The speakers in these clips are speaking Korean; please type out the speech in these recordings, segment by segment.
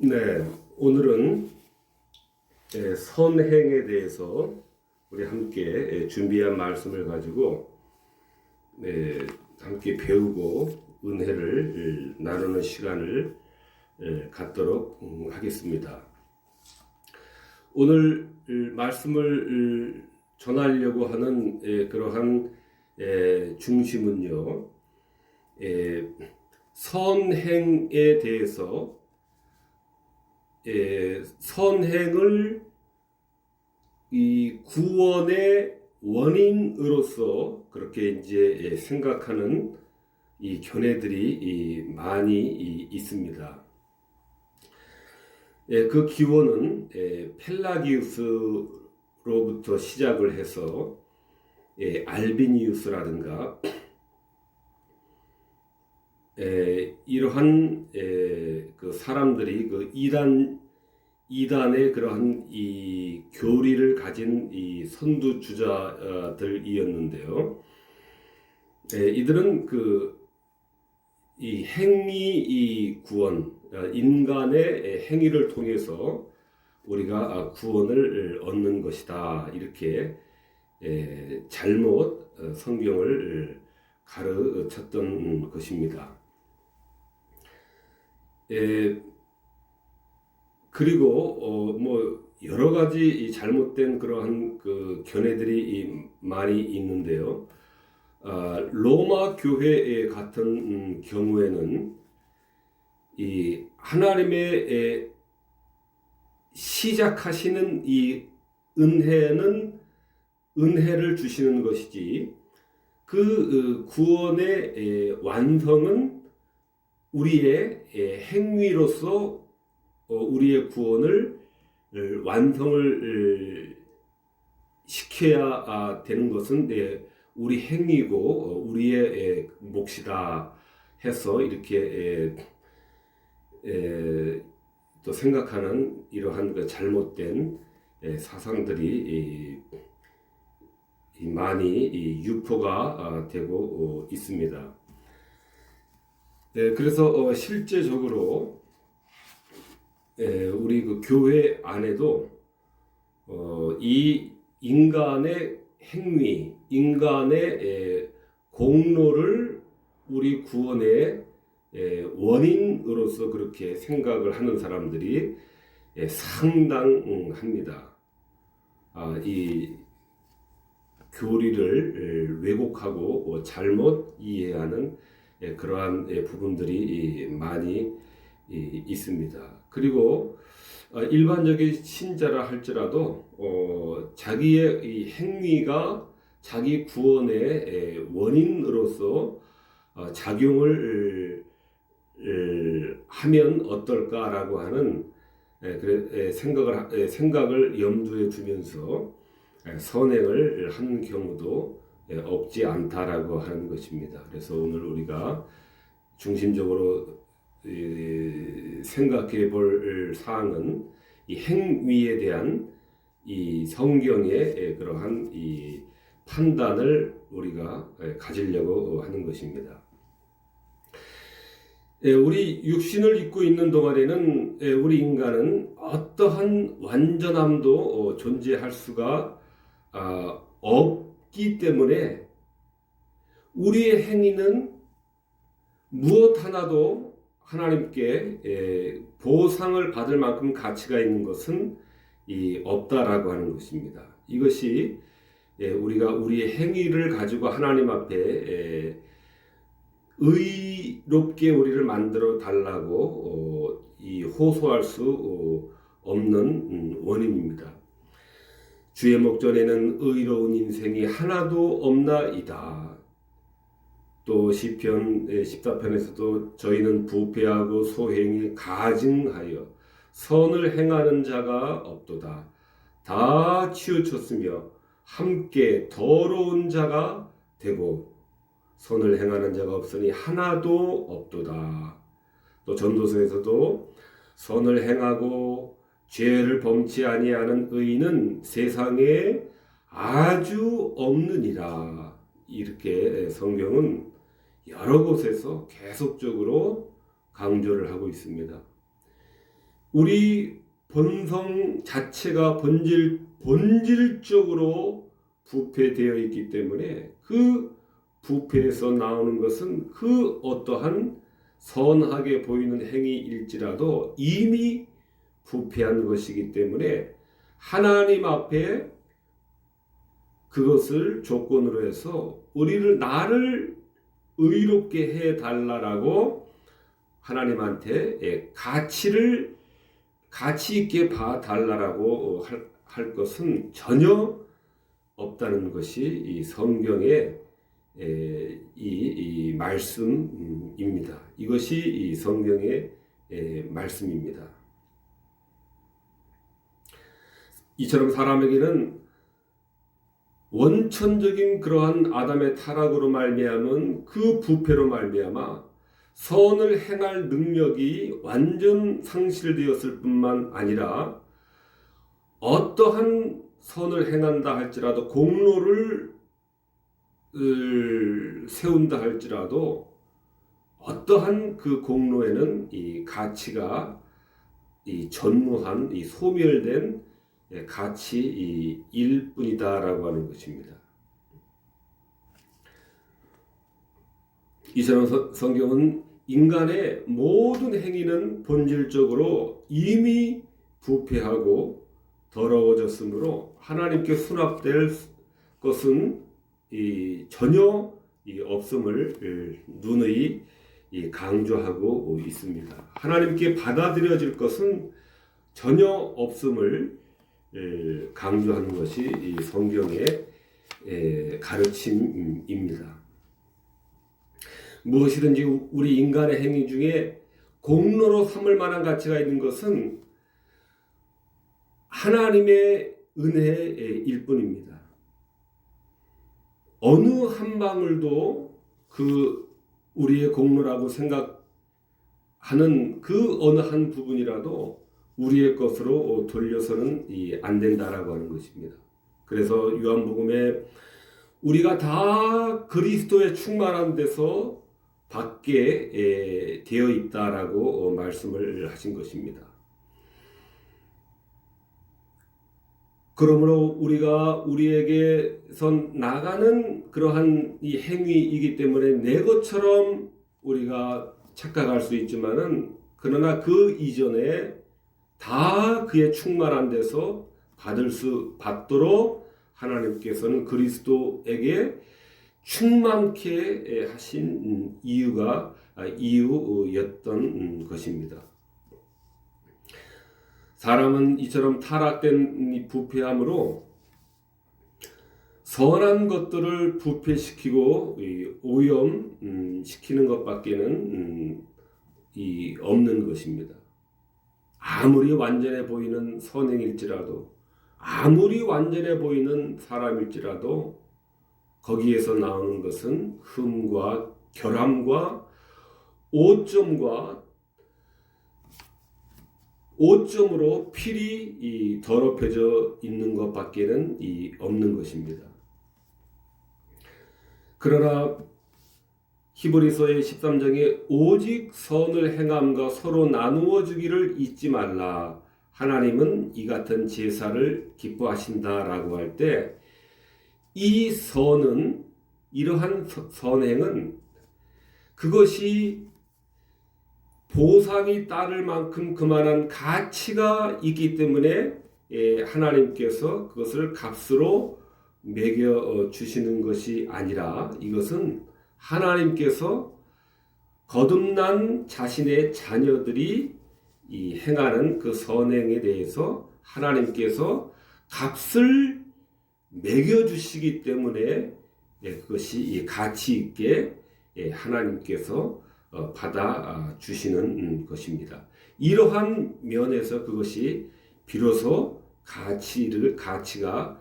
네, 오늘은 선행에 대해서 우리 함께 준비한 말씀을 가지고 함께 배우고 은혜를 나누는 시간을 갖도록 하겠습니다. 오늘 말씀을 전하려고 하는 그러한 중심은요, 선행에 대해서 선행을 이 구원의 원인으로서 그렇게 이제 생각하는 이 견해들이 많이 있습니다. 그 기원은 펠라기우스로부터 시작을 해서 알비니우스라든가 이러한 그 사람들이 그 이단의 그러한 이 교리를 가진 이 선두주자들이었는데요. 이들은 그 이 행위 이 구원, 인간의 행위를 통해서 우리가 구원을 얻는 것이다, 이렇게 잘못 성경을 가르쳤던 것입니다. 그리고 뭐 여러 가지 잘못된 그러한 그 견해들이 많이 있는데요. 로마 교회 같은 경우에는 이 하나님의 시작하시는 이 은혜는 은혜를 주시는 것이지, 그 구원의 완성은 우리의 행위로서 우리의 구원을 완성을 시켜야 되는 것은 우리 행위고 우리의 몫이다 해서 이렇게 또 생각하는 이러한 그 잘못된 사상들이 많이 유포가 되고 있습니다. 그래서 실제적으로 우리 그 교회 안에도 이 인간의 행위, 인간의 공로를 우리 구원의 원인으로서 그렇게 생각을 하는 사람들이 상당합니다. 이 교리를 왜곡하고 잘못 이해하는 그러한 부분들이 많이 있습니다. 그리고 일반적인 신자라 할지라도 자기의 이 행위가 자기 구원의 원인으로서 작용을 하면 어떨까라고 하는 생각을 염두에 두면서 선행을 하는 경우도 없지 않다라고 하는 것입니다. 그래서 오늘 우리가 중심적으로 생각해 볼 사항은 이 행위에 대한 이 성경의 그러한 이 판단을 우리가 가지려고 하는 것입니다. 우리 육신을 입고 있는 동안에는 우리 인간은 어떠한 완전함도 존재할 수가 없기 때문에 우리의 행위는 무엇 하나도 하나님께 보상을 받을 만큼 가치가 있는 것은 없다라고 하는 것입니다. 이것이 우리가 우리의 행위를 가지고 하나님 앞에 의롭게 우리를 만들어 달라고 호소할 수 없는 원인입니다. 주의 목전에는 의로운 인생이 하나도 없나이다. 또 시편 14편에서도 저희는 부패하고 소행이 가증하여 선을 행하는 자가 없도다. 다 치우쳤으며 함께 더러운 자가 되고 선을 행하는 자가 없으니 하나도 없도다. 또 전도서에서도 선을 행하고 죄를 범치 아니하는 의인은 세상에 아주 없느니라. 이렇게 성경은 여러 곳에서 계속적으로 강조를 하고 있습니다. 우리 본성 자체가 본질적으로 부패되어 있기 때문에 그 부패에서 나오는 것은 그 어떠한 선하게 보이는 행위일지라도 이미 부패한 것이기 때문에 하나님 앞에 그것을 조건으로 해서 나를 의롭게 해달라고 하나님한테 가치 있게 봐달라고 할 것은 전혀 없다는 것이 이 성경의 이 말씀입니다. 이것이 이 성경의 말씀입니다. 이처럼 사람에게는 원천적인 그러한 아담의 타락으로 말미암은 그 부패로 말미암아 선을 행할 능력이 완전 상실되었을 뿐만 아니라 어떠한 선을 행한다 할지라도 공로를 세운다 할지라도 어떠한 그 공로에는 이 가치가 이 전무한 이 소멸된 가치일 뿐이다라고 하는 것입니다. 이처럼 성경은 인간의 모든 행위는 본질적으로 이미 부패하고 더러워졌으므로 하나님께 수납될 것은 전혀 없음을 누누이 강조하고 있습니다. 하나님께 받아들여질 것은 전혀 없음을 강조하는 것이 성경의 가르침입니다. 무엇이든지 우리 인간의 행위 중에 공로로 삼을 만한 가치가 있는 것은 하나님의 은혜일 뿐입니다. 어느 한 방울도 우리의 공로라고 생각하는 그 어느 한 부분이라도 우리의 것으로 돌려서는 안 된다라고 하는 것입니다. 그래서 요한복음에 우리가 다 그리스도의 충만한 데서 받게 되어 있다라고 말씀을 하신 것입니다. 그러므로 우리에게서 나가는 그러한 이 행위이기 때문에 내 것처럼 우리가 착각할 수 있지만은 그러나 그 이전에 다 그의 충만한 데서 받도록 하나님께서는 그리스도에게 충만케 하신 이유였던 것입니다. 사람은 이처럼 타락된 부패함으로 선한 것들을 부패시키고 오염시키는 것밖에는 없는 것입니다. 아무리 완전해 보이는 선행일지라도 아무리 완전해 보이는 사람일지라도 거기에서 나오는 것은 흠과 결함과 오점으로 필히 더럽혀져 있는 것밖에는 없는 것입니다. 그러나 히브리서의 13장에 오직 선을 행함과 서로 나누어 주기를 잊지 말라. 하나님은 이 같은 제사를 기뻐하신다라고 할 때 이 선은 이러한 선행은 그것이 보상이 따를 만큼 그만한 가치가 있기 때문에 하나님께서 그것을 값으로 매겨 주시는 것이 아니라 이것은 하나님께서 거듭난 자신의 자녀들이 행하는 그 선행에 대해서 하나님께서 값을 매겨 주시기 때문에 그것이 가치 있게 하나님께서 받아 주시는 것입니다. 이러한 면에서 그것이 비로소 가치가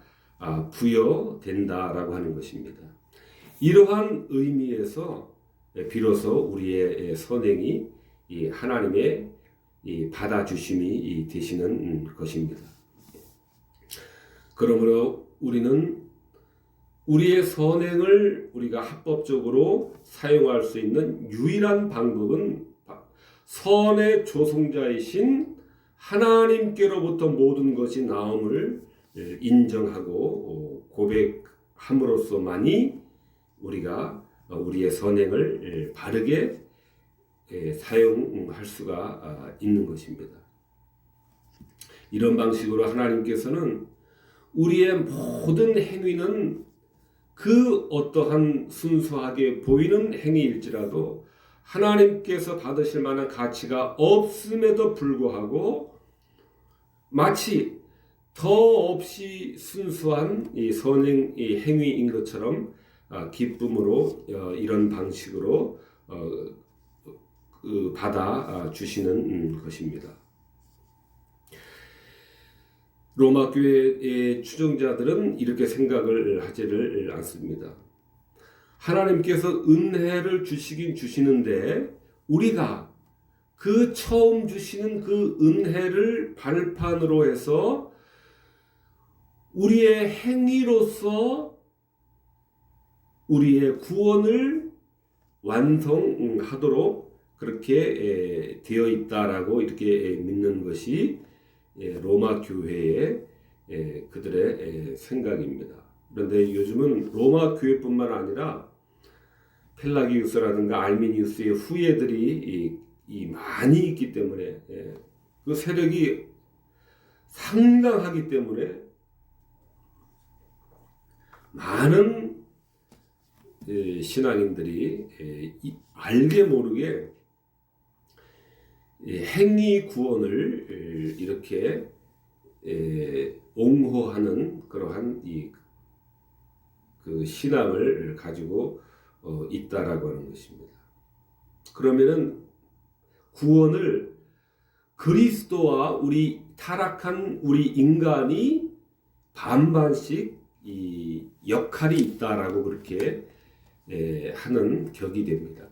부여된다라고 하는 것입니다. 이러한 의미에서 비로소 우리의 선행이 하나님의 받아주심이 되시는 것입니다. 그러므로 우리는 우리의 선행을 우리가 합법적으로 사용할 수 있는 유일한 방법은 선의 조성자이신 하나님께로부터 모든 것이 나옴을 인정하고 고백함으로써만이 우리가 우리의 선행을 바르게 사용할 수가 있는 것입니다. 이런 방식으로 하나님께서는 우리의 모든 행위는 그 어떠한 순수하게 보이는 행위일지라도 하나님께서 받으실 만한 가치가 없음에도 불구하고 마치 더 없이 순수한 이 선행 이 행위인 것처럼 기쁨으로 이런 방식으로 받아 주시는 것입니다. 로마 교회의 추종자들은 이렇게 생각을 하지를 않습니다. 하나님께서 은혜를 주시긴 주시는데 우리가 그 처음 주시는 그 은혜를 발판으로 해서 우리의 행위로서 우리의 구원을 완성하도록 그렇게 되어 있다라고 이렇게 믿는 것이 로마 교회의 그들의 생각입니다. 그런데 요즘은 로마 교회뿐만 아니라 펠라기우스라든가 알미니우스의 후예들이 많이 있기 때문에 그 세력이 상당하기 때문에 많은 신앙인들이 알게 모르게 행위 구원을 이렇게 옹호하는 그러한 그 신앙을 가지고 있다라고 하는 것입니다. 그러면은 구원을 그리스도와 우리 타락한 우리 인간이 반반씩 이 역할이 있다라고 그렇게 하는 격이 됩니다.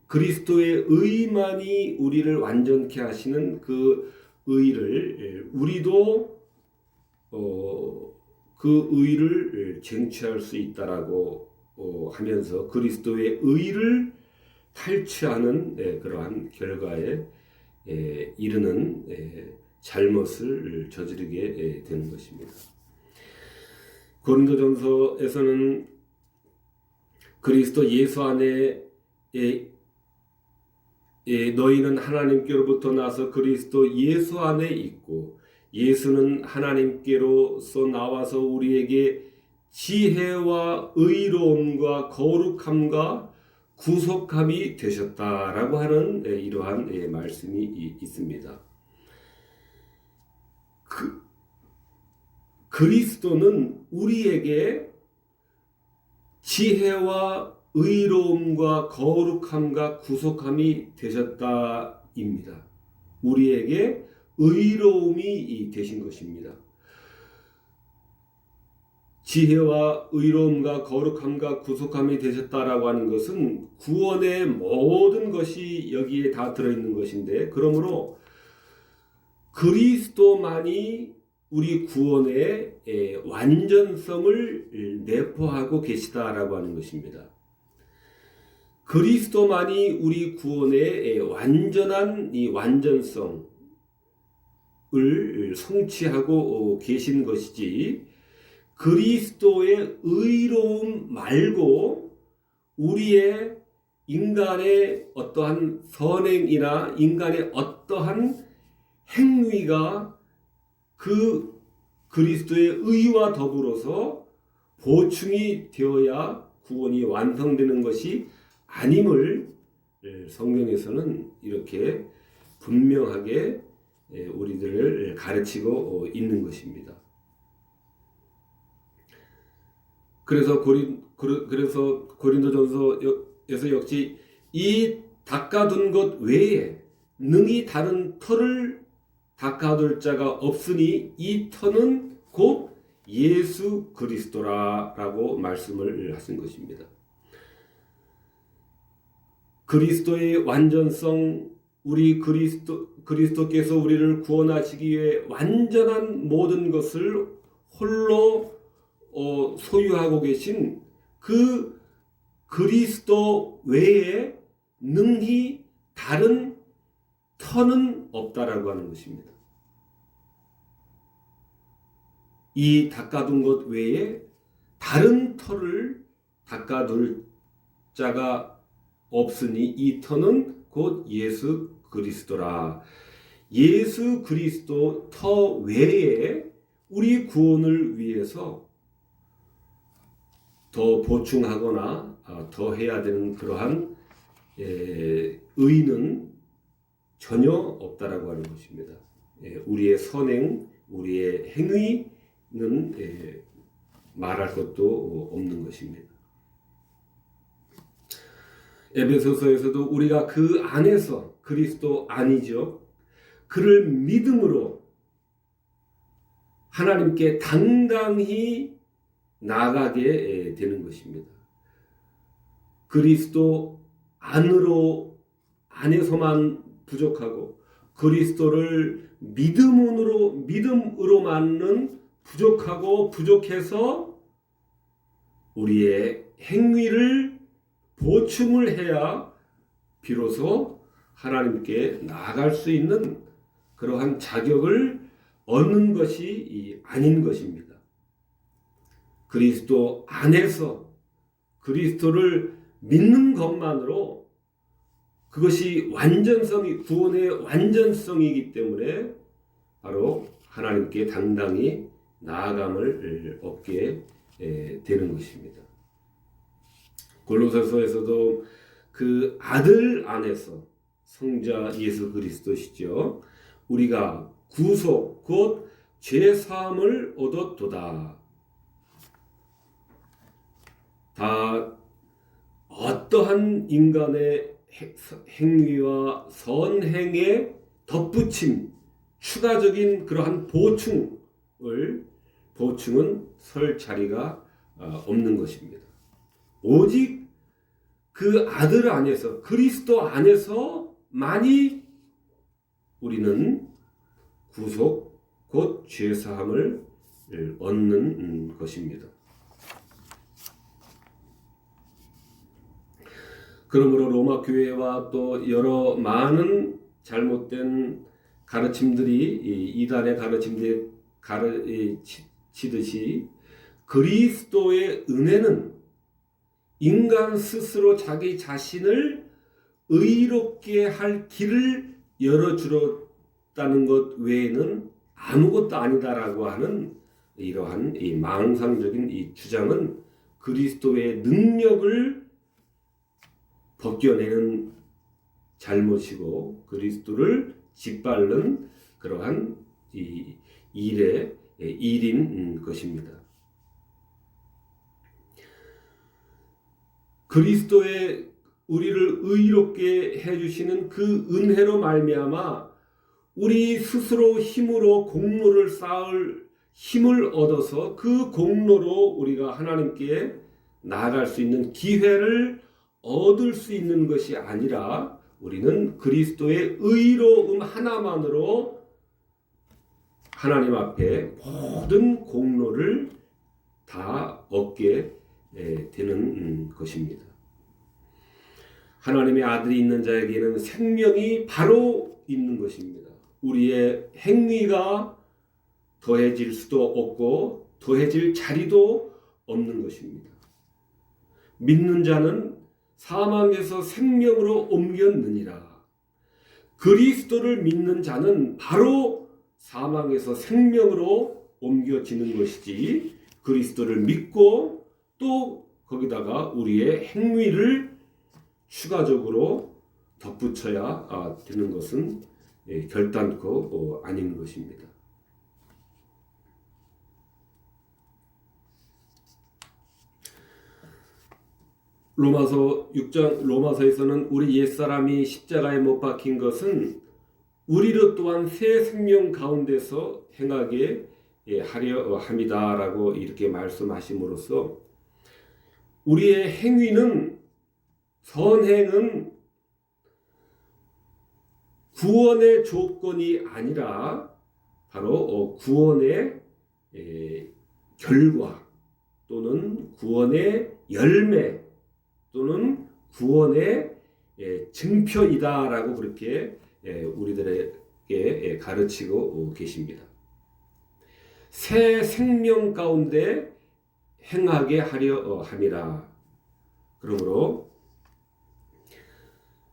그리스도의 의만이 우리를 완전케 하시는 그 의를 우리도 그 의를 쟁취할 수 있다라고 하면서 그리스도의 의를 탈취하는 그러한 결과에 이르는 잘못을 저지르게 되는 것입니다. 고린도전서에서는 그리스도 예수 안에 너희는 하나님께로부터 나서 그리스도 예수 안에 있고 예수는 하나님께로서 나와서 우리에게 지혜와 의로움과 거룩함과 구속함이 되셨다라고 하는 이러한 말씀이 있습니다. 그리스도는 우리에게 지혜와 의로움과 거룩함과 구속함이 되셨다입니다. 우리에게 의로움이 되신 것입니다. 지혜와 의로움과 거룩함과 구속함이 되셨다라고 하는 것은 구원의 모든 것이 여기에 다 들어있는 것인데 그러므로 그리스도만이 우리 구원의 완전성을 내포하고 계시다라고 하는 것입니다. 그리스도만이 우리 구원의 완전한 이 완전성을 성취하고 계신 것이지 그리스도의 의로움 말고 우리의 인간의 어떠한 선행이나 인간의 어떠한 행위가 그 그리스도의 의와 더불어서 보충이 되어야 구원이 완성되는 것이 아님을 성경에서는 이렇게 분명하게 우리들을 가르치고 있는 것입니다. 그래서 고린도전서에서 역시 이 닦아둔 것 외에 능히 다른 터를 닦아둘 자가 없으니 이 터는 곧 예수 그리스도라라고 말씀을 하신 것입니다. 그리스도의 완전성, 우리 그리스도께서 우리를 구원하시기 위해 완전한 모든 것을 홀로 소유하고 계신 그 그리스도 외에 능히 다른 터는 없다라고 하는 것입니다. 이 닦아둔 것 외에 다른 터를 닦아둘 자가 없으니 이 터는 곧 예수 그리스도라. 예수 그리스도 터 외에 우리 구원을 위해서 더 보충하거나 더 해야 되는 그러한 의는 전혀 없다라고 하는 것입니다. 우리의 선행, 우리의 행위는 말할 것도 없는 것입니다. 에베소서에서도 우리가 그 안에서 그리스도 안이죠. 그를 믿음으로 하나님께 당당히 나아가게 되는 것입니다. 그리스도 안에서만 부족하고 그리스도를 믿음으로만은 부족해서 우리의 행위를 보충을 해야 비로소 하나님께 나아갈 수 있는 그러한 자격을 얻는 것이 아닌 것입니다. 그리스도 안에서 그리스도를 믿는 것만으로 그것이 구원의 완전성이기 때문에 바로 하나님께 당당히 나아감을 얻게 되는 것입니다. 골로새서에서도 그 아들 안에서 성자 예수 그리스도시죠. 우리가 구속 곧 죄사함을 얻었도다. 다 어떠한 인간의 행위와 선행에 덧붙임, 추가적인 그러한 보충은 설 자리가 없는 것입니다. 오직 그 아들 안에서 그리스도 안에서만이 우리는 구속 곧 죄사함을 얻는 것입니다. 그러므로 로마 교회와 또 여러 많은 잘못된 가르침들이 이단의 가르침들이 가르치듯이 그리스도의 은혜는 인간 스스로 자기 자신을 의롭게 할 길을 열어주었다는 것 외에는 아무것도 아니다라고 하는 이러한 이 망상적인 이 주장은 그리스도의 능력을 벗겨내는 잘못이고 그리스도를 짓밟는 그러한 이 일인 것입니다. 그리스도의 우리를 의롭게 해주시는 그 은혜로 말미암아 우리 스스로 힘으로 공로를 쌓을 힘을 얻어서 그 공로로 우리가 하나님께 나아갈 수 있는 기회를 얻을 수 있는 것이 아니라 우리는 그리스도의 의로움 하나만으로 하나님 앞에 모든 공로를 다 얻게 되는 것입니다. 하나님의 아들이 있는 자에게는 생명이 바로 있는 것입니다. 우리의 행위가 더해질 수도 없고 더해질 자리도 없는 것입니다. 믿는 자는 사망에서 생명으로 옮겼느니라. 그리스도를 믿는 자는 바로 사망에서 생명으로 옮겨지는 것이지 그리스도를 믿고 또 거기다가 우리의 행위를 추가적으로 덧붙여야 되는 것은 결단코 아닌 것입니다. 로마서 6장 로마서에서는 우리 옛사람이 십자가에 못 박힌 것은 우리로 또한 새 생명 가운데서 행하게 하려 함이다라고 이렇게 말씀하심으로써 우리의 행위는 선행은 구원의 조건이 아니라 바로 구원의 결과 또는 구원의 열매 또는 구원의 증표이다라고 그렇게 우리들에게 가르치고 계십니다. 새 생명 가운데 행하게 하려 함이라. 그러므로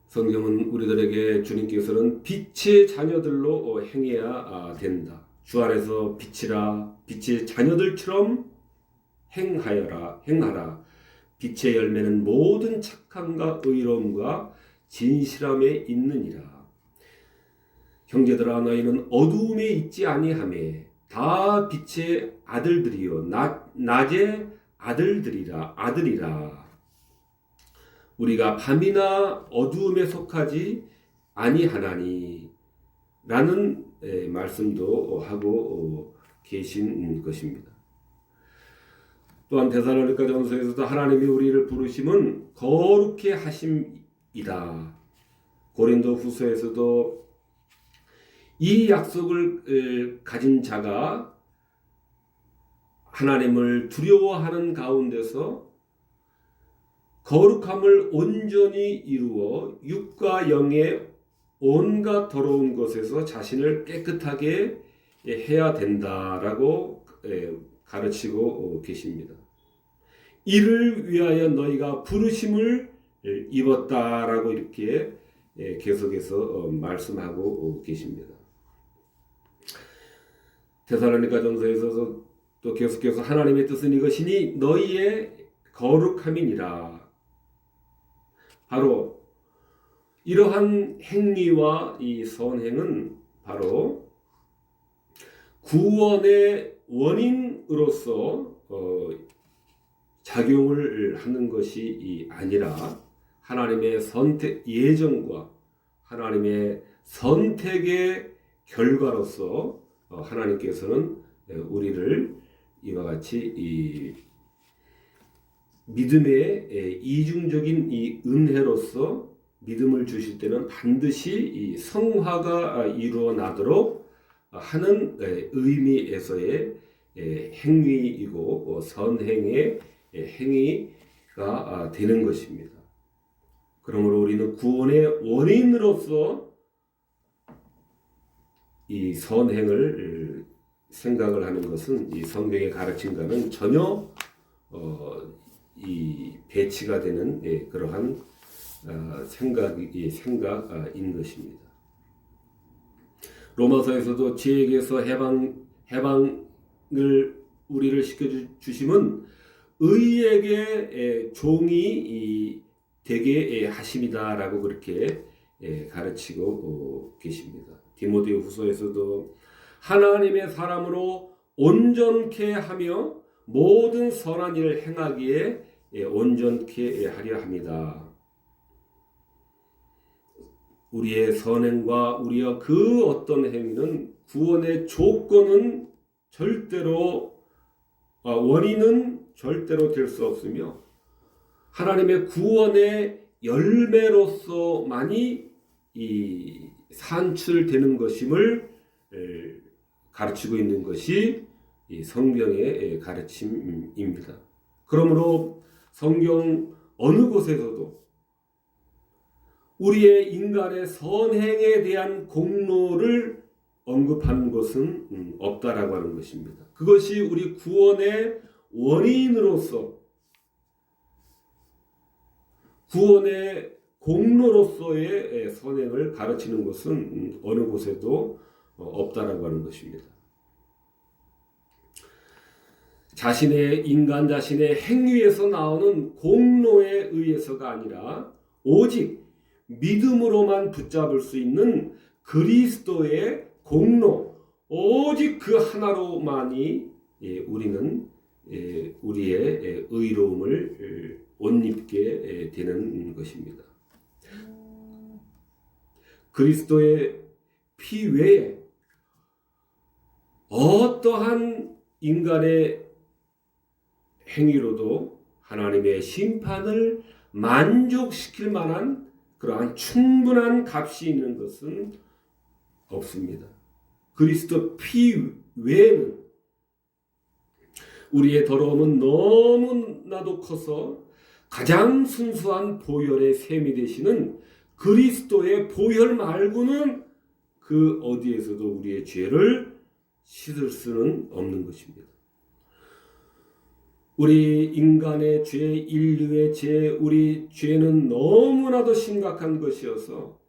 성경은 우리들에게 주님께서는 빛의 자녀들로 행해야 된다. 주 안에서 빛이라. 빛의 자녀들처럼 행하라. 빛의 열매는 모든 착함과 의로움과 진실함에 있느니라. 형제들아, 너희는 어두움에 있지 아니하매 다 빛의 아들들이요 낮의 아들이라. 우리가 밤이나 어두움에 속하지 아니하나니 라는 말씀도 하고 계신 것입니다. 또한 데살로니가전서에서도 하나님이 우리를 부르심은 거룩해 하심이다. 고린도후서에서도 이 약속을 가진 자가 하나님을 두려워하는 가운데서 거룩함을 온전히 이루어 육과 영의 온갖 더러운 것에서 자신을 깨끗하게 해야 된다라고 가르치고 계십니다. 이를 위하여 너희가 부르심을 입었다라고 이렇게 계속해서 말씀하고 계십니다. 데살로니가전서에서 또 계속해서 하나님의 뜻은 이것이니 너희의 거룩함이니라. 바로 이러한 행위와 이 선행은 바로 구원의 원인으로서 작용을 하는 것이 아니라 하나님의 선택 예정과 하나님의 선택의 결과로서 하나님께서는 우리를 이와 같이 이 믿음의 이중적인 이 은혜로서 믿음을 주실 때는 반드시 이 성화가 이루어 나도록 하는 의미에서의 행위이고 선행의 행위가 되는 것입니다. 그러므로 우리는 구원의 원인으로서 이 선행을 생각을 하는 것은 이 성경의 가르침과는 전혀 이 배치가 되는 그러한 생각인 것입니다. 로마서에서도 지혜에게서 해방을 우리를 시켜주심은 의에게 종이 되게 하심이다라고 그렇게 가르치고 계십니다. 디모데후서에서도 하나님의 사람으로 온전케 하며 모든 선한 일을 행하기에 온전케 하려 합니다. 우리의 선행과 우리의 그 어떤 행위는 구원의 조건은 절대로 원인은 절대로 될 수 없으며 하나님의 구원의 열매로서만이 이 산출되는 것임을 가르치고 있는 것이 이 성경의 가르침입니다. 그러므로 성경 어느 곳에서도 우리의 인간의 선행에 대한 공로를 언급하는 것은 없다라고 하는 것입니다. 그것이 우리 구원의 원인으로서 구원의 공로로서의 선행을 가르치는 것은 어느 곳에도 없다라고 하는 것입니다. 인간 자신의 행위에서 나오는 공로에 의해서가 아니라 오직 믿음으로만 붙잡을 수 있는 그리스도의 공로, 오직 그 하나로만이 우리는 우리의 의로움을 옷 입게 되는 것입니다. 그리스도의 피 외에 어떠한 인간의 행위로도 하나님의 심판을 만족시킬 만한 그러한 충분한 값이 있는 것은 없습니다. 그리스도 피 외에는 우리의 더러움은 너무나도 커서 가장 순수한 보혈의 셈이 되시는 그리스도의 보혈 말고는 그 어디에서도 우리의 죄를 씻을 수는 없는 것입니다. 우리 인간의 죄, 인류의 죄, 우리 죄는 너무나도 심각한 것이어서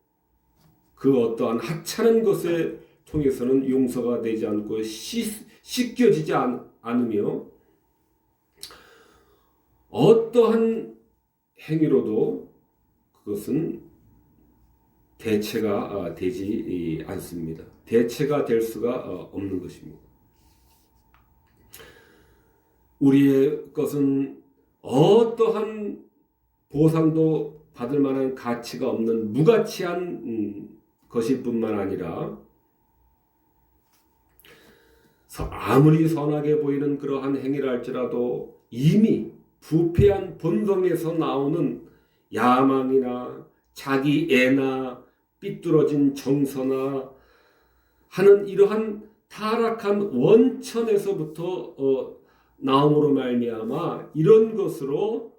그 어떠한 하찮은 것에 통해서는 용서가 되지 않고 씻겨지지 않으며 어떠한 행위로도 그것은 대체가 되지 않습니다. 대체가 될 수가 없는 것입니다. 우리의 것은 어떠한 보상도 받을 만한 가치가 없는 무가치한 것일 뿐만 아니라 아무리 선하게 보이는 그러한 행위를 할지라도 이미 부패한 본성에서 나오는 야망이나 자기 애나 삐뚤어진 정서나 하는 이러한 타락한 원천에서부터 나옴으로 말미암아 이런 것으로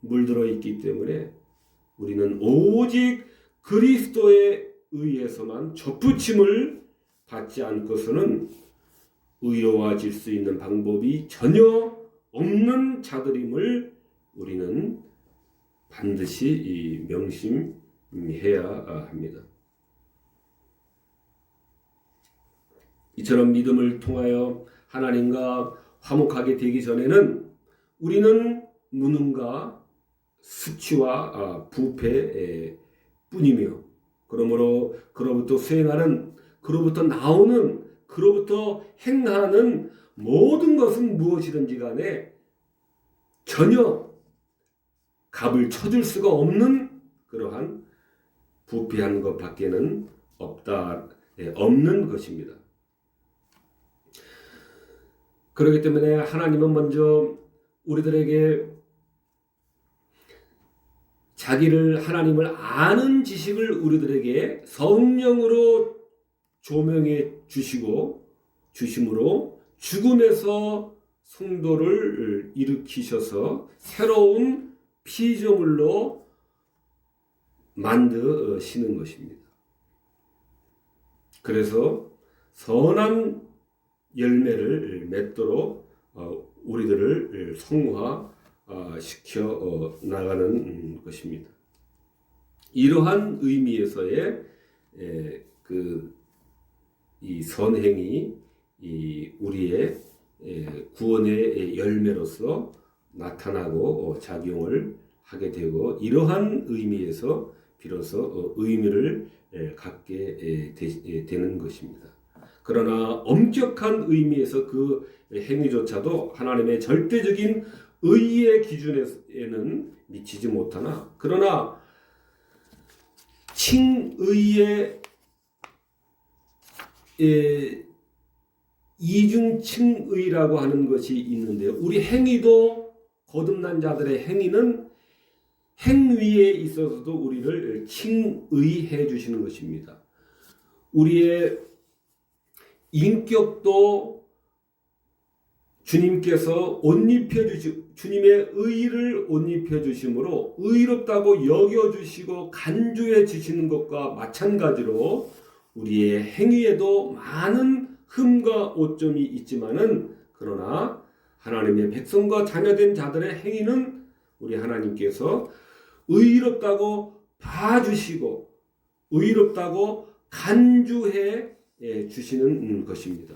물들어 있기 때문에 우리는 오직 그리스도에 의해서만 접붙임을 받지 않고서는 의로워질 수 있는 방법이 전혀 없는 자들임을 우리는 반드시 명심해야 합니다. 이처럼 믿음을 통하여 하나님과 화목하게 되기 전에는 우리는 무능과 수치와 부패 뿐이며 그러므로 그로부터 수행하는 그로부터 나오는 그로부터 행하는 모든 것은 무엇이든지 간에 전혀 값을 쳐줄 수가 없는 그러한 부패한 것밖에는 없는 것입니다. 그렇기 때문에 하나님은 먼저 우리들에게 자기를 하나님을 아는 지식을 우리들에게 성령으로 조명해 주심으로 죽음에서 성도를 일으키셔서 새로운 피조물로 만드시는 것입니다. 그래서 선한 열매를 맺도록 우리들을 성화시켜 나가는 것입니다. 이러한 의미에서의 이 선행이 우리의 구원의 열매로서 나타나고 작용을 하게 되고 이러한 의미에서 비로소 의미를 갖게 되는 것입니다. 그러나 엄격한 의미에서 그 행위조차도 하나님의 절대적인 의의 기준에는 미치지 못하나 그러나 칭의의 이중칭의라고 하는 것이 있는데요. 우리 행위도 거듭난 자들의 행위는 행위에 있어서도 우리를 칭의해 주시는 것입니다. 우리의 인격도 주님께서 주님의 의를 옷 입혀 주심으로 의롭다고 여겨 주시고 간주해 주시는 것과 마찬가지로 우리의 행위에도 많은 흠과 오점이 있지만은 그러나 하나님의 백성과 자녀된 자들의 행위는 우리 하나님께서 의롭다고 봐주시고 의롭다고 간주해 주시는 것입니다.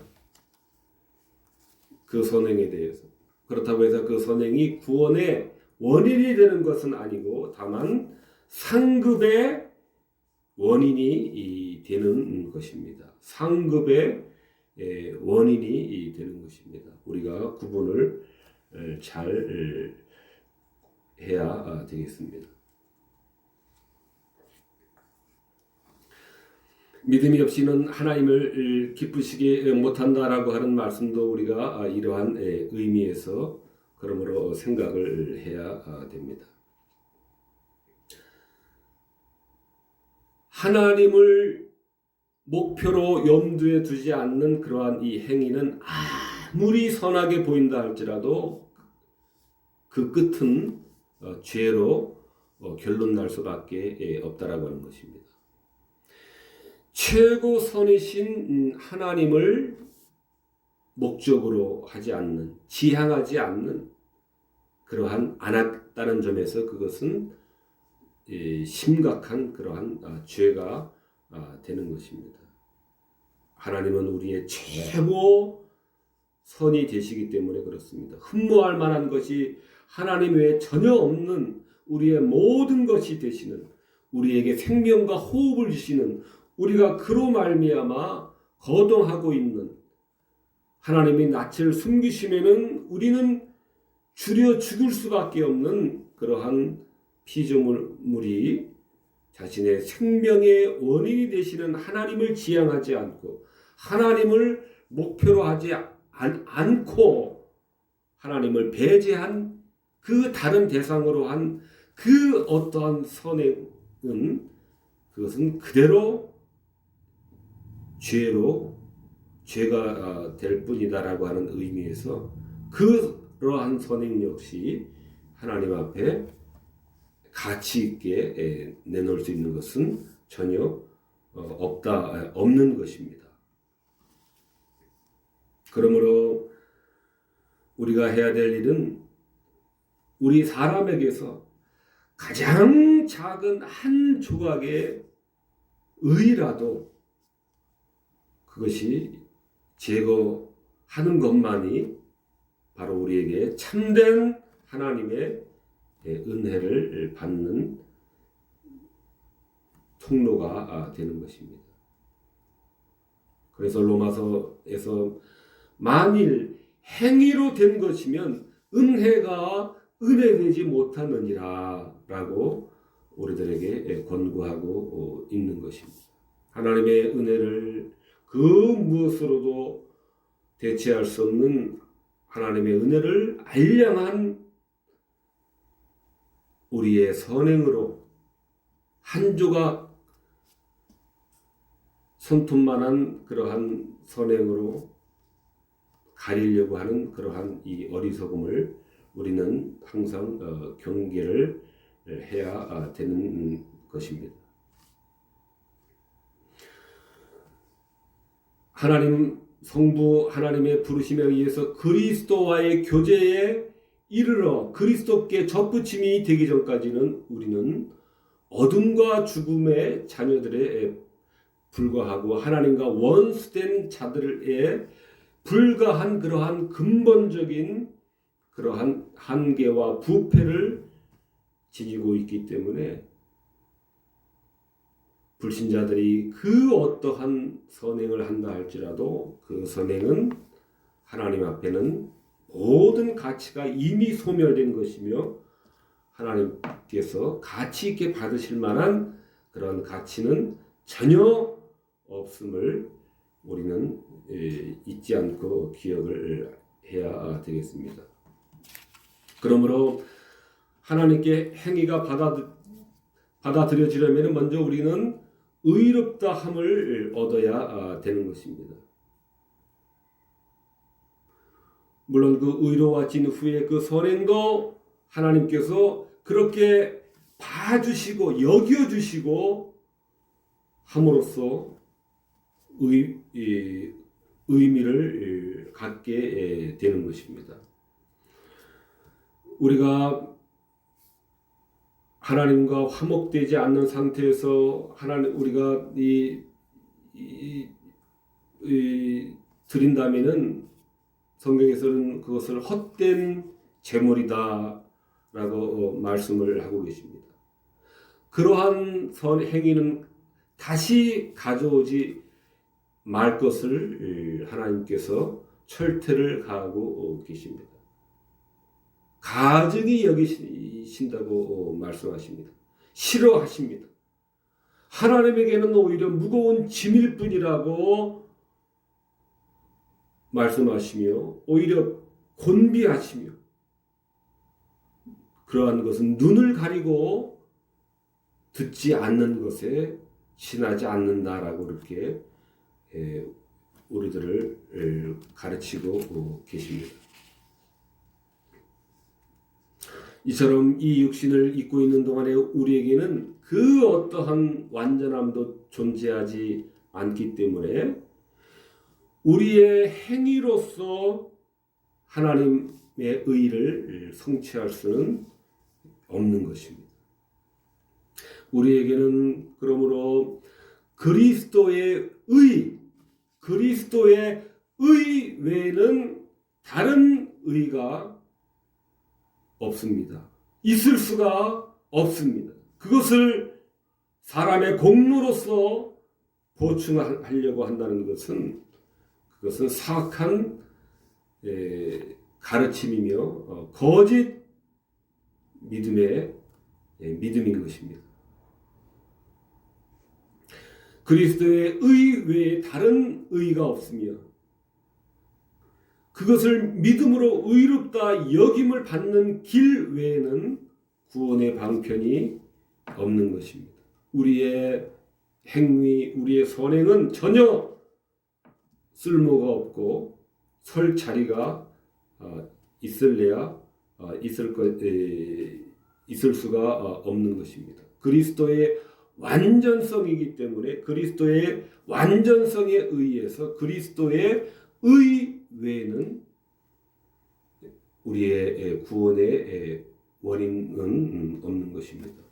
그 선행에 대해서. 그렇다고 해서 그 선행이 구원의 원인이 되는 것은 아니고 다만 상급의 원인이 되는 것입니다. 상급의 원인이 되는 것입니다. 우리가 구분을 잘 해야 되겠습니다. 믿음이 없이는 하나님을 기쁘시게 못한다라고 하는 말씀도 우리가 이러한 의미에서 그러므로 생각을 해야 됩니다. 하나님을 목표로 염두에 두지 않는 그러한 이 행위는 아무리 선하게 보인다 할지라도 그 끝은 죄로 결론 날 수밖에 없다라고 하는 것입니다. 최고 선이신 하나님을 목적으로 하지 않는, 지향하지 않는 그러한 안았다는 점에서 그것은 심각한 그러한 죄가 되는 것입니다. 하나님은 우리의 최고 선이 되시기 때문에 그렇습니다. 흠모할 만한 것이 하나님 외에 전혀 없는 우리의 모든 것이 되시는, 우리에게 생명과 호흡을 주시는, 우리가 그로 말미암아 거동하고 있는, 하나님이 낯을 숨기시면은 우리는 줄여 죽을 수밖에 없는 그러한 피조물이 자신의 생명의 원인이 되시는 하나님을 지향하지 않고 하나님을 목표로 하지 않고 하나님을 배제한 그 다른 대상으로 한 그 어떠한 선행은 그것은 그대로 죄가 될 뿐이다라고 하는 의미에서 그러한 선행 역시 하나님 앞에 가치 있게 내놓을 수 있는 것은 전혀 없는 것입니다. 그러므로 우리가 해야 될 일은 우리 사람에게서 가장 작은 한 조각의 의라도 그것이 제거하는 것만이 바로 우리에게 참된 하나님의 은혜를 받는 통로가 되는 것입니다. 그래서 로마서에서 만일 행위로 된 것이면 은혜가 은혜되지 못하느니라 라고 우리들에게 권고하고 있는 것입니다. 하나님의 은혜를 그 무엇으로도 대체할 수 없는 하나님의 은혜를 알량한 우리의 선행으로 한 조각 손톱만한 그러한 선행으로 가리려고 하는 그러한 이 어리석음을 우리는 항상 경계를 해야 되는 것입니다. 하나님 성부 하나님의 부르심에 의해서 그리스도와의 교제에 이르러 그리스도께 접붙임이 되기 전까지는 우리는 어둠과 죽음의 자녀들에 불과하고 하나님과 원수된 자들에 불과한 그러한 근본적인 그러한 한계와 부패를 지니고 있기 때문에 불신자들이 그 어떠한 선행을 한다 할지라도 그 선행은 하나님 앞에는 모든 가치가 이미 소멸된 것이며 하나님께서 가치 있게 받으실 만한 그런 가치는 전혀 없음을 우리는 잊지 않고 기억을 해야 되겠습니다. 그러므로 하나님께 행위가 받아들여지려면 먼저 우리는 의롭다함을 얻어야 되는 것입니다. 물론 그 의로워진 후에 그 선행도 하나님께서 그렇게 봐주시고 여겨주시고 함으로써 의미를 갖게 되는 것입니다. 우리가 하나님과 화목되지 않는 상태에서 우리가 드린다면은 성경에서는 그것을 헛된 제물이다라고 말씀을 하고 계십니다. 그러한 행위는 다시 가져오지 말 것을 하나님께서 철퇴를 가하고 계십니다. 가증히 여기신다고 말씀하십니다. 싫어하십니다. 하나님에게는 오히려 무거운 짐일 뿐이라고 말씀하시며 오히려 곤비하시며 그러한 것은 눈을 가리고 듣지 않는 것에 지나지 않는다라고 그렇게 우리들을 가르치고 계십니다. 이처럼 이 육신을 입고 있는 동안에 우리에게는 그 어떠한 완전함도 존재하지 않기 때문에 우리의 행위로서 하나님의 의를 성취할 수는 없는 것입니다. 우리에게는 그러므로 그리스도의 의 외에는 다른 의가 없습니다. 있을 수가 없습니다. 그것을 사람의 공로로서 보충하려고 한다는 것은 그것은 사악한 가르침이며 거짓 믿음인 것입니다. 그리스도의 의 외에 다른 의가 없으며 그것을 믿음으로 의롭다 여김을 받는 길 외에는 구원의 방편이 없는 것입니다. 우리의 행위, 우리의 선행은 전혀 쓸모가 없고 설 자리가 있을 수가 없는 것입니다. 그리스도의 완전성이기 때문에 그리스도의 완전성에 의해서 그리스도의 의 외에는 우리의 구원의 원인은 없는 것입니다.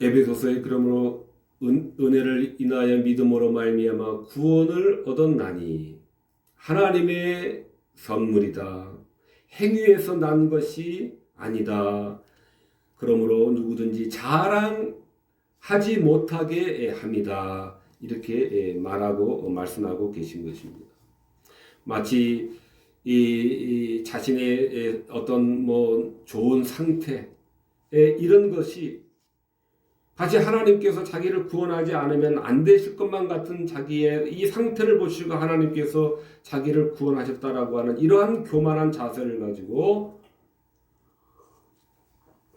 에베소서에 그러므로 은혜를 인하여 믿음으로 말미암아 구원을 얻었나니 하나님의 선물이다. 행위에서 난 것이 아니다. 그러므로 누구든지 자랑하지 못하게 합니다. 이렇게 말씀하고 계신 것입니다. 마치 이 자신의 어떤 좋은 상태 이런 것이 다시 하나님께서 자기를 구원하지 않으면 안 되실 것만 같은 자기의 이 상태를 보시고 하나님께서 자기를 구원하셨다라고 하는 이러한 교만한 자세를 가지고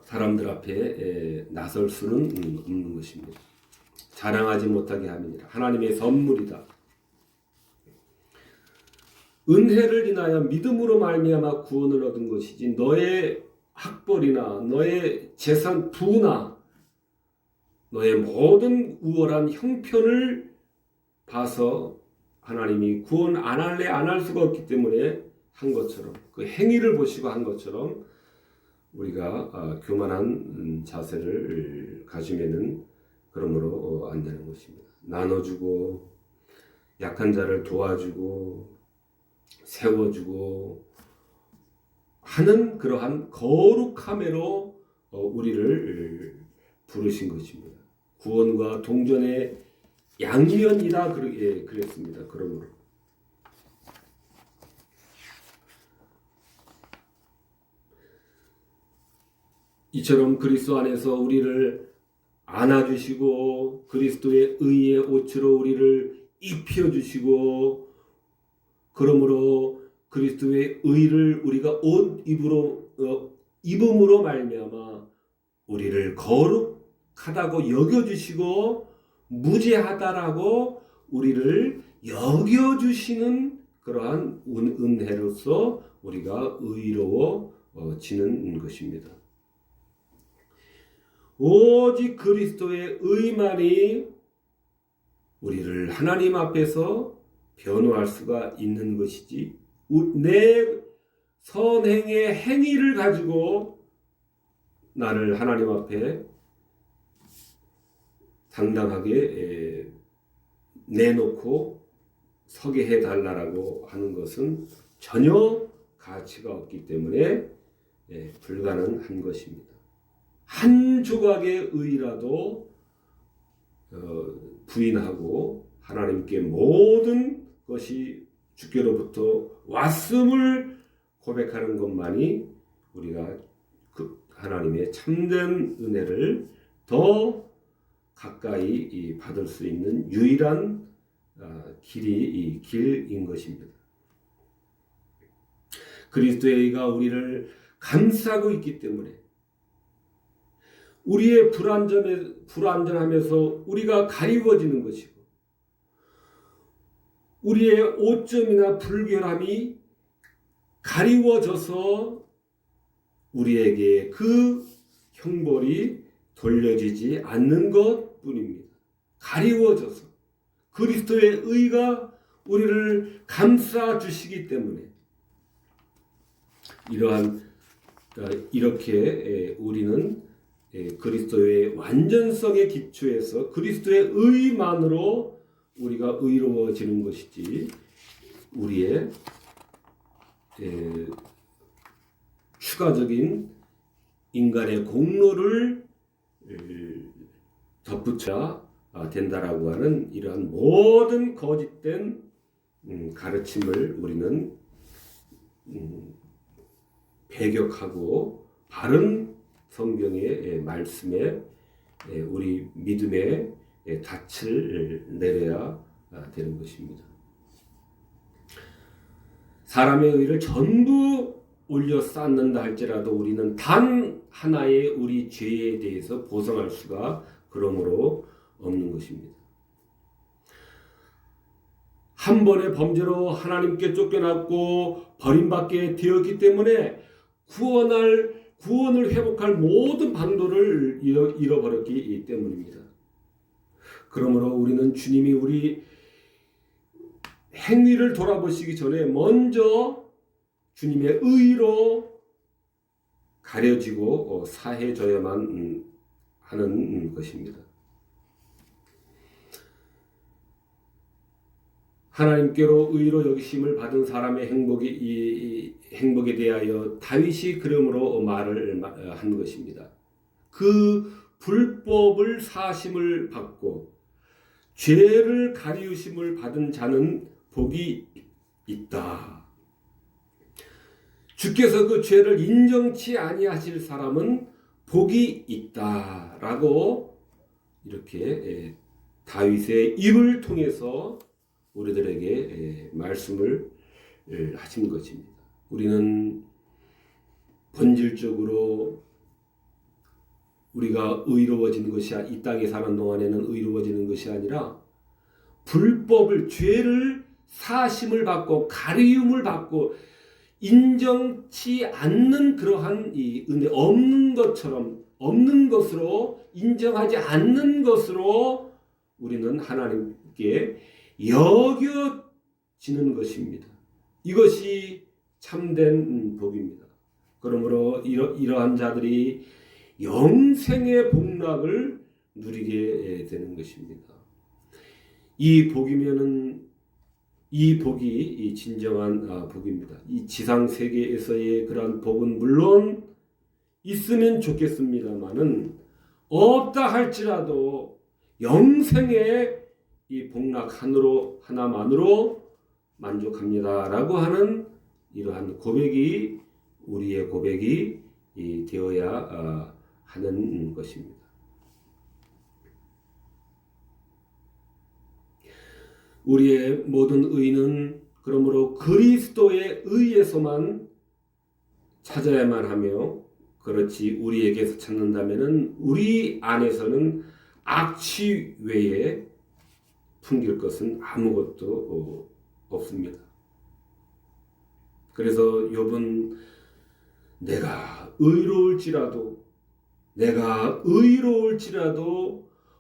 사람들 앞에 나설 수는 없는 것입니다. 자랑하지 못하게 함이니라. 하나님의 선물이다. 은혜를 인하여 믿음으로 말미암아 구원을 얻은 것이지 너의 학벌이나 너의 재산 부나 너의 모든 우월한 형편을 봐서 하나님이 구원 안 할래 안 할 수가 없기 때문에 한 것처럼 그 행위를 보시고 한 것처럼 우리가 교만한 자세를 가지면은 그러므로 안 되는 것입니다. 나눠주고 약한 자를 도와주고 세워주고 하는 그러한 거룩함으로 우리를 부르신 것입니다. 구원과 동전의 양면이라 그랬습니다. 그러므로 이처럼 그리스도 안에서 우리를 안아주시고 그리스도의 의의 옷으로 우리를 입혀주시고 그러므로 그리스도의 의를 우리가 옷 입음으로 말미암아 우리를 거룩하다고 여겨주시고 무죄하다라고 우리를 여겨주시는 그러한 은혜로서 우리가 의로워지는 것입니다. 오직 그리스도의 의만이 우리를 하나님 앞에서 변호할 수가 있는 것이지 내 선행의 행위를 가지고 나를 하나님 앞에 당당하게 내놓고 서게 해달라고 하는 것은 전혀 가치가 없기 때문에 불가능한 것입니다. 한 조각의 의라도 부인하고 하나님께 모든 것이 주께로부터 왔음을 고백하는 것만이 우리가 그 하나님의 참된 은혜를 더 가까이 받을 수 있는 유일한 길인 것입니다. 그리스도의 의가 우리를 감싸고 있기 때문에 우리의 불완전함에서 우리가 가리워지는 것이고 우리의 오점이나 불결함이 가리워져서 우리에게 그 형벌이 돌려지지 않는 것뿐입니다. 가리워져서 그리스도의 의가 우리를 감싸 주시기 때문에 이렇게 우리는 그리스도의 완전성의 기초에서 그리스도의 의만으로 우리가 의로워지는 것이지 우리의 추가적인 인간의 공로를 덧붙여야 된다라고 하는 이러한 모든 거짓된 가르침을 우리는 배격하고 바른 성경의 말씀에 우리 믿음의 닻을 내려야 되는 것입니다. 사람의 의를 전부 올려 쌓는다 할지라도 우리는 단 하나의 우리 죄에 대해서 보상할 수가 그러므로 없는 것입니다. 한 번의 범죄로 하나님께 쫓겨났고 버림받게 되었기 때문에 구원을 회복할 모든 방도를 잃어버렸기 때문입니다. 그러므로 우리는 주님이 우리 행위를 돌아보시기 전에 먼저 주님의 의로 가려지고 사해져야만 하는 것입니다. 하나님께로 의로 여기심을 받은 사람의 행복에 대하여 다윗이 그러므로 말을 한 것입니다. 그 불법을 사심을 받고 죄를 가리우심을 받은 자는 복이 있다. 주께서 그 죄를 인정치 아니하실 사람은 복이 있다라고 이렇게 다윗의 입을 통해서 우리들에게 말씀을 하신 것입니다. 우리는 본질적으로 우리가 의로워지는 것이 이 땅에 사는 동안에는 의로워지는 것이 아니라 불법을 죄를 사심을 받고 가리움을 받고 인정치 않는 그러한 이 은혜 없는 것처럼 없는 것으로 인정하지 않는 것으로 우리는 하나님께 여겨지는 것입니다. 이것이 참된 복입니다. 그러므로 이러한 자들이 영생의 복락을 누리게 되는 것입니다. 이 복이 진정한 복입니다. 이 지상 세계에서의 그러한 복은 물론 있으면 좋겠습니다만은 없다 할지라도 영생의 이 복락 하나만으로 만족합니다라고 하는 이러한 고백이 우리의 고백이 되어야 하는 것입니다. 우리의 모든 의는 그러므로 그리스도의 의에서만 찾아야만 하며 그렇지 우리에게서 찾는다면은 우리 안에서는 악취 외에 풍길 것은 아무것도 없습니다. 그래서 욥은 내가 의로울지라도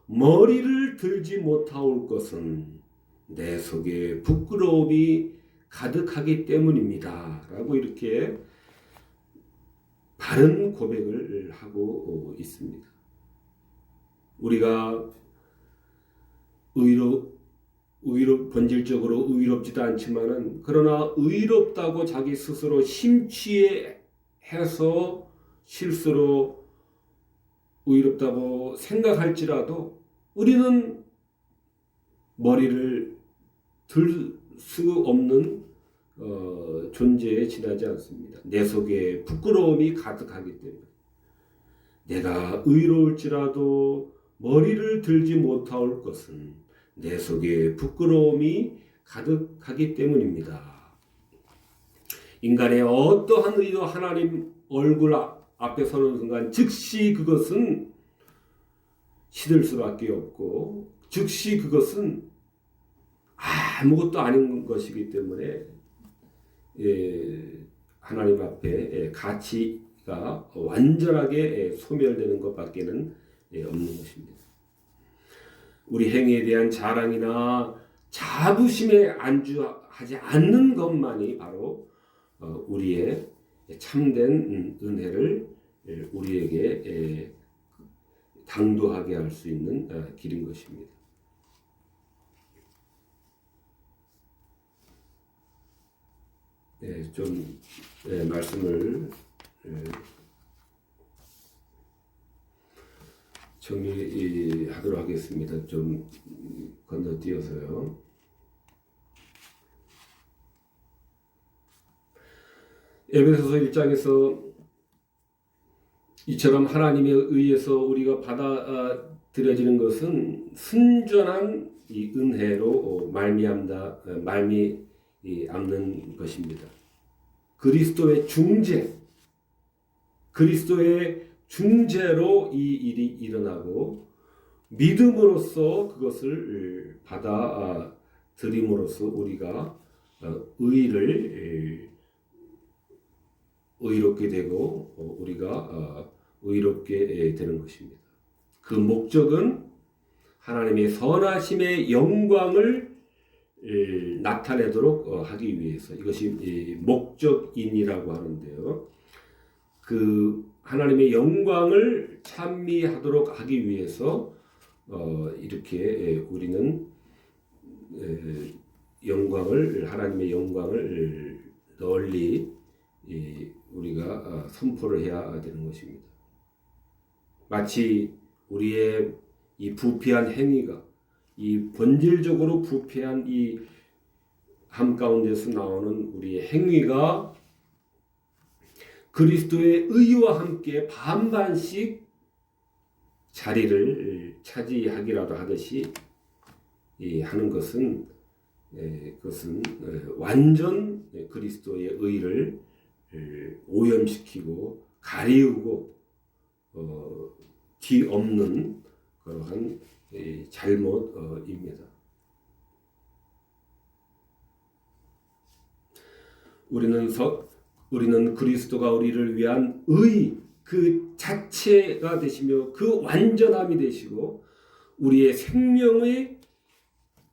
머리를 들지 못하올 것은 내 속에 부끄러움이 가득하기 때문입니다. 라고 이렇게 바른 고백을 하고 있습니다. 우리가 본질적으로 의롭지도 않지만은 그러나 의롭다고 자기 스스로 심취해서 실수로 의롭다고 생각할지라도 우리는 머리를 들 수 없는 존재에 지나지 않습니다. 내 속에 부끄러움이 가득하기 때문에 내가 의로울지라도 머리를 들지 못할 것은 내 속에 부끄러움이 가득하기 때문입니다. 인간의 어떠한 의도 하나님 얼굴 앞에 서는 순간 즉시 그것은 시들 수밖에 없고 즉시 그것은 아무것도 아닌 것이기 때문에 하나님 앞에 가치가 완전하게 소멸되는 것밖에는 없는 것입니다. 우리 행위에 대한 자랑이나 자부심에 안주하지 않는 것만이 바로 우리의 참된 은혜를 우리에게 당도하게 할 수 있는 길인 것입니다. 좀 말씀을 정리하도록 하겠습니다. 좀 건너뛰어서요. 에베소서 1장에서 이처럼 하나님에 의해서 우리가 받아들여지는 것은 순전한 이 은혜로 말미암는 것입니다. 그리스도의 중재로 이 일이 일어나고 믿음으로써 그것을 받아들임으로써 우리가 의롭게 되고 우리가 의롭게 되는 것입니다. 그 목적은 하나님의 선하심의 영광을 나타내도록 하기 위해서, 이것이 목적인이라고 하는데요. 그 하나님의 영광을 찬미하도록 하기 위해서 이렇게 우리는 하나님의 영광을 널리 우리가 선포를 해야 되는 것입니다. 마치 우리의 이 부패한 행위가, 이 본질적으로 부패한 이 삶 가운데서 나오는 우리의 행위가 그리스도의 의와 함께 반반씩 자리를 차지하기라도 하듯이 하는 것은 그것은 완전 그리스도의 의를 오염시키고 가리우고 뒤엎는 그러한 잘못입니다. 우리는 그리스도가 우리를 위한 의 그 자체가 되시며 그 완전함이 되시고 우리의 생명의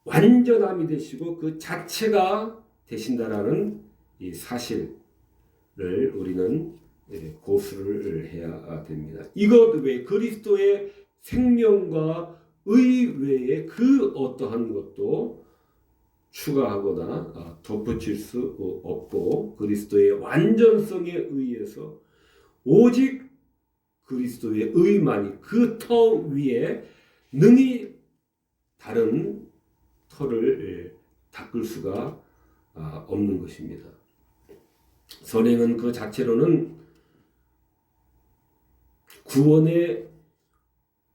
완전함이 되시고 그 자체가 되신다라는 이 사실을 우리는 고수를 해야 됩니다. 이것 외에 그리스도의 생명과 의 외에 그 어떠한 것도 추가하거나 덧붙일 수 없고 그리스도의 완전성에 의해서 오직 그리스도의 의만이 그 터 위에 능히 다른 터를 닦을 수가 없는 것입니다. 선행은 그 자체로는 구원의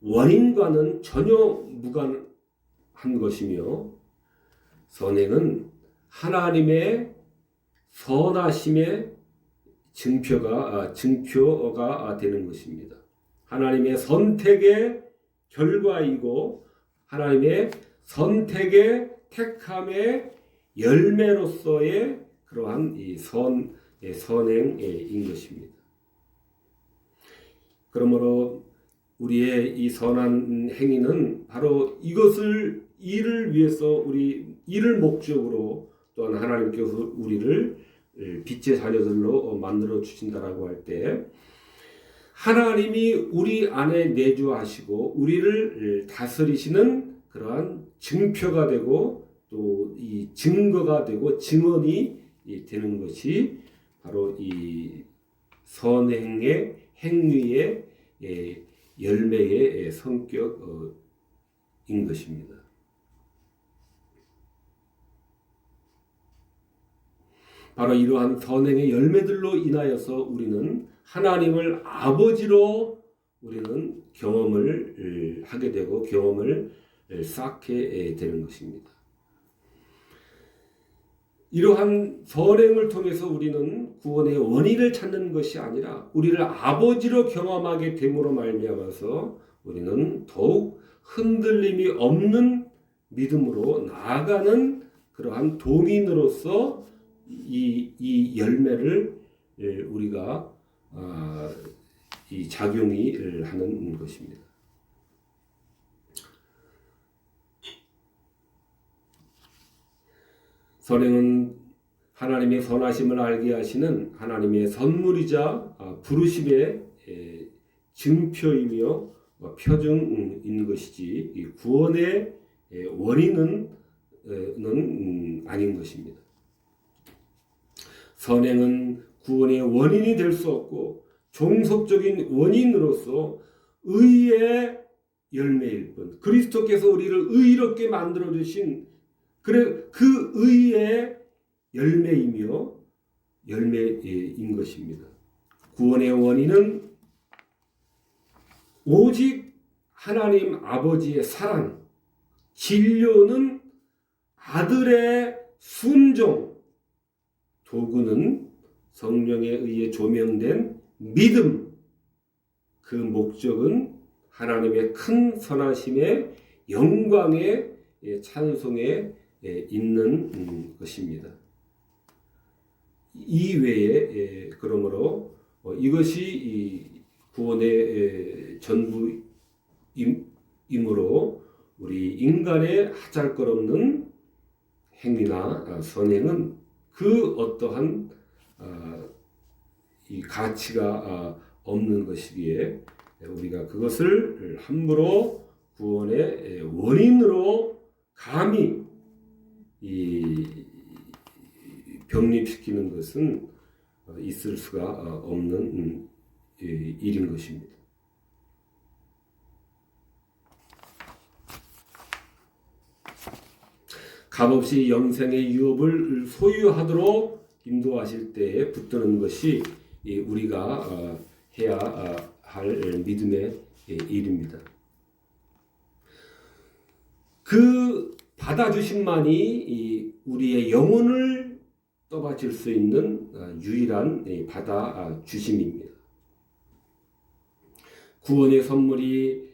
원인과는 전혀 무관한 것이며 선행은 하나님의 선하심의 증표가 되는 것입니다. 하나님의 선택의 결과이고 하나님의 선택의 택함의 열매로서의 그러한 이 선행인 것입니다. 그러므로 우리의 이 선한 행위는 바로 이를 위해서 이를 목적으로 또한 하나님께서 우리를 빛의 자녀들로 만들어 주신다라고 할 때 하나님이 우리 안에 내주하시고 우리를 다스리시는 그러한 증표가 되고 또 이 증거가 되고 증언이 되는 것이 바로 이 선행의 행위의 열매의 성격인 것입니다. 바로 이러한 선행의 열매들로 인하여서 우리는 하나님을 아버지로 우리는 경험을 하게 되고 경험을 쌓게 되는 것입니다. 이러한 선행을 통해서 우리는 구원의 원인을 찾는 것이 아니라 우리를 아버지로 경험하게 됨으로 말미암아서 우리는 더욱 흔들림이 없는 믿음으로 나아가는 그러한 동인으로서 이 열매를 우리가 이 작용이 하는 것입니다. 선행은 하나님의 선하심을 알게 하시는 하나님의 선물이자 부르심의 증표이며 표징인 것이지 이 구원의 원인은 아닌 것입니다. 선행은 구원의 원인이 될 수 없고 종속적인 원인으로서 의의 열매일 뿐, 그리스도께서 우리를 의롭게 만들어 주신 그 의의 열매이며 열매인 것입니다. 구원의 원인은 오직 하나님 아버지의 사랑, 진료는 아들의 순종, 도구는 성령에 의해 조명된 믿음, 그 목적은 하나님의 큰 선하심의 영광의 찬송에 있는 것입니다. 이외에 그러므로 이것이 이 구원의 전부이므로 우리 인간의 하잘것없는 행위나 선행은 그 어떠한 이 가치가 없는 것이기에 우리가 그것을 함부로 구원의 원인으로 감히 병립시키는 것은 있을 수가 없는 일인 것입니다. 값없이 영생의 유업을 소유하도록 인도하실 때에 붙드는 것이 우리가 해야 할 믿음의 일입니다. 그 받아주심만이 우리의 영혼을 떠받칠 수 있는 유일한 받아주심입니다. 구원의 선물이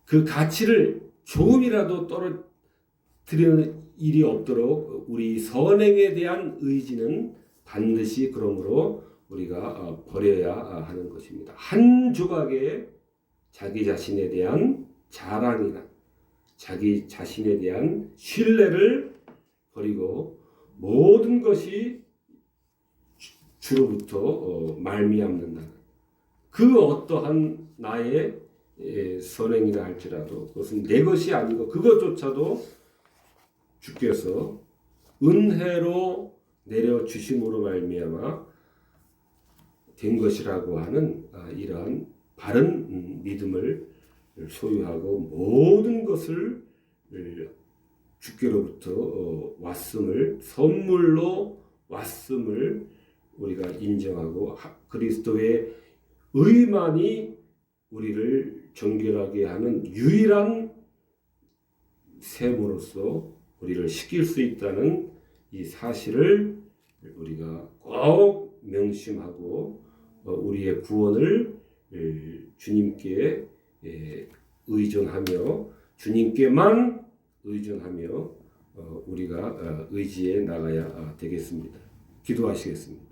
그 가치를 조금이라도 떨어뜨리는 일이 없도록 우리 선행에 대한 의지는 반드시 그러므로 우리가 버려야 하는 것입니다. 한 조각의 자기 자신에 대한 자랑이나 자기 자신에 대한 신뢰를 버리고 모든 것이 주로부터 말미암는다. 그 어떠한 나의 선행이라 할지라도 그것은 내 것이 아니고 그것조차도 주께서 은혜로 내려주심으로 말미암아 된 것이라고 하는 이러한 바른 믿음을 소유하고 모든 것을 주께로부터 왔음을 선물로 왔음을 우리가 인정하고 그리스도의 의만이 우리를 정결하게 하는 유일한 셈으로서 우리를 시킬 수 있다는 이 사실을 우리가 꼭 명심하고 우리의 구원을 주님께 의존하며 주님께만 의존하며 우리가 의지해 나가야 되겠습니다. 기도하시겠습니다.